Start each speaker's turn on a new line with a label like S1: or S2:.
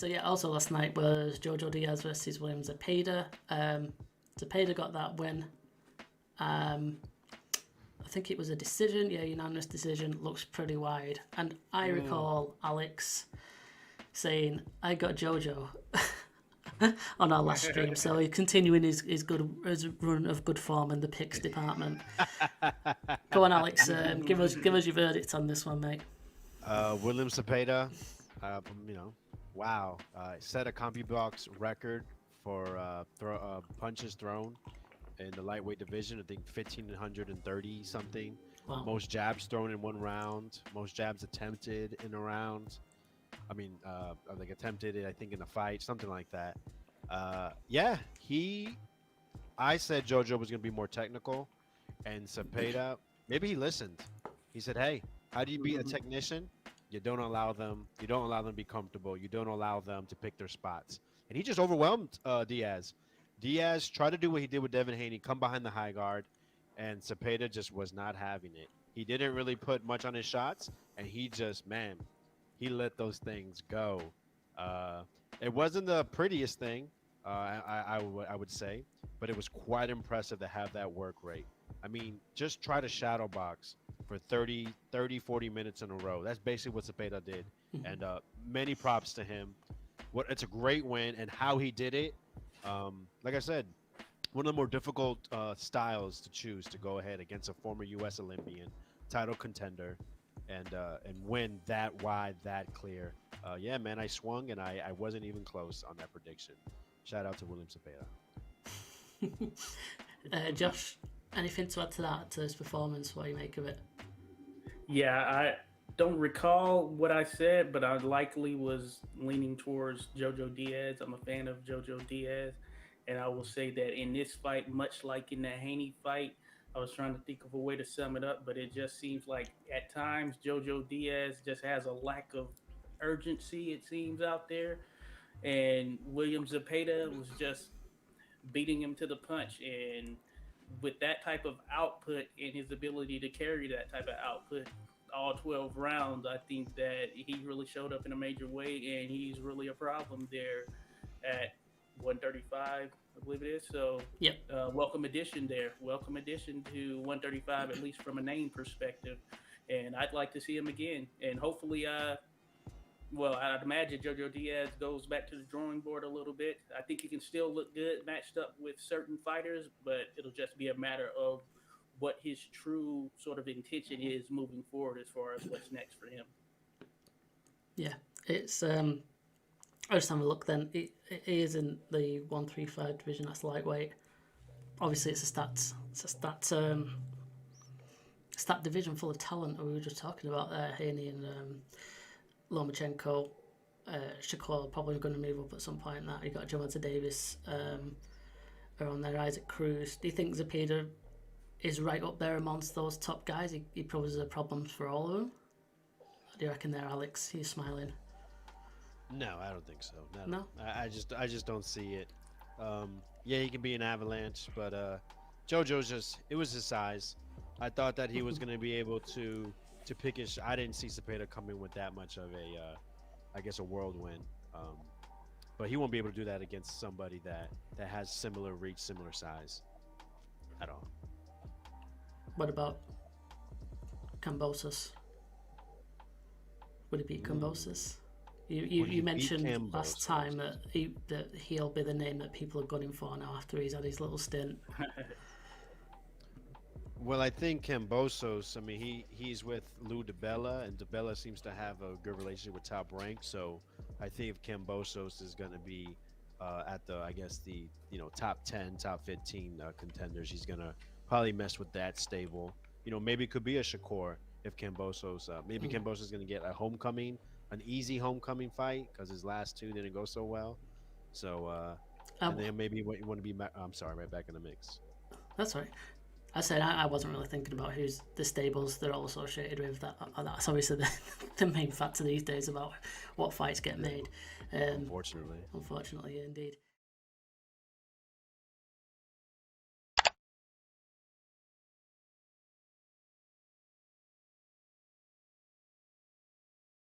S1: So yeah, also last night was JoJo Diaz versus William Zepeda. Zepeda got that win. I think it was a decision, unanimous decision. Looks pretty wide. And I recall Alex saying, "I got JoJo." On our last stream, so he's continuing his run of good form in the picks department. Go on, Alex. Give us your verdict on this one, mate.
S2: William Zepeda, wow, set a CompuBox record for punches thrown in the lightweight division. I think 1,530 something.
S1: Wow.
S2: Most jabs thrown in one round. Most jabs attempted in a round. I mean, like attempted it, I think, in a fight, something like that. I said JoJo was going to be more technical, and Zepeda, maybe he listened. He said, "Hey, how do you beat a technician? You don't allow them to be comfortable. You don't allow them to pick their spots." And he just overwhelmed Diaz. Diaz tried to do what he did with Devin Haney, come behind the high guard, and Zepeda just was not having it. He didn't really put much on his shots, and he let those things go. It wasn't the prettiest thing, I would say, but it was quite impressive to have that work rate. I mean, just try to shadow box for 30, 40 minutes in a row. That's basically what Zepeda did. And many props to him. It's a great win, and how he did it, like I said, one of the more difficult styles to choose to go ahead against a former U.S. Olympian, title contender, and win that wide, that clear. Yeah, man, I swung, and I wasn't even close on that prediction. Shout out to William Zepeda.
S1: Josh, anything to add to that, to his performance? What do you make of it?
S3: Yeah, I don't recall what I said, but I likely was leaning towards JoJo Diaz. I'm a fan of JoJo Diaz, and I will say that in this fight, much like in the Haney fight, I was trying to think of a way to sum it up, but it just seems like at times JoJo Diaz just has a lack of urgency, it seems, out there. And William Zepeda was just beating him to the punch. And with that type of output and his ability to carry that type of output all 12 rounds, I think that he really showed up in a major way, and he's really a problem there at 135, I believe it is. So,
S1: yep.
S3: Welcome addition there. Welcome addition to 135, at least from a name perspective. And I'd like to see him again. And hopefully, I'd imagine JoJo Diaz goes back to the drawing board a little bit. I think he can still look good matched up with certain fighters, but it'll just be a matter of what his true sort of intention is moving forward as far as what's next for him.
S1: Yeah, it's I'll just have a look then. It is in the 135 division. That's lightweight. Obviously, it's a stat division full of talent. We were just talking about there, Haney and Lomachenko. Shakur probably going to move up at some point. That you got Gervonta Davis around there. Isaac Cruz. Do you think Zepeda is right up there amongst those top guys? He poses a problem for all of them. What do you reckon there, Alex? He's smiling.
S2: No, I don't think so.
S1: No?
S2: I just don't see it. Yeah, he can be an avalanche, but JoJo's it was his size. I thought that he was going to be able to pick his. I didn't see Zepeda come in with that much of a whirlwind. But he won't be able to do that against somebody that has similar reach, similar size at all.
S1: What about Kambosos? Would it be Kambosos? You mentioned last time that he'll be the name that people are gunning for now after he's had his little stint.
S2: Well, I think Kambosos, I mean, he's with Lou DiBella, and DiBella seems to have a good relationship with Top Rank. So I think if Kambosos is going to be at the top 10, top 15 contenders, he's going to probably mess with that stable. Maybe it could be a Shakur if Kambosos, Kambosos is going to get a homecoming, an easy homecoming fight because his last two didn't go so well. So, and then maybe you want to be, right back in the mix.
S1: That's right. I said I wasn't really thinking about who's the stables they're all associated with. That's obviously the main factor these days about what fights get made.
S2: Unfortunately,
S1: indeed.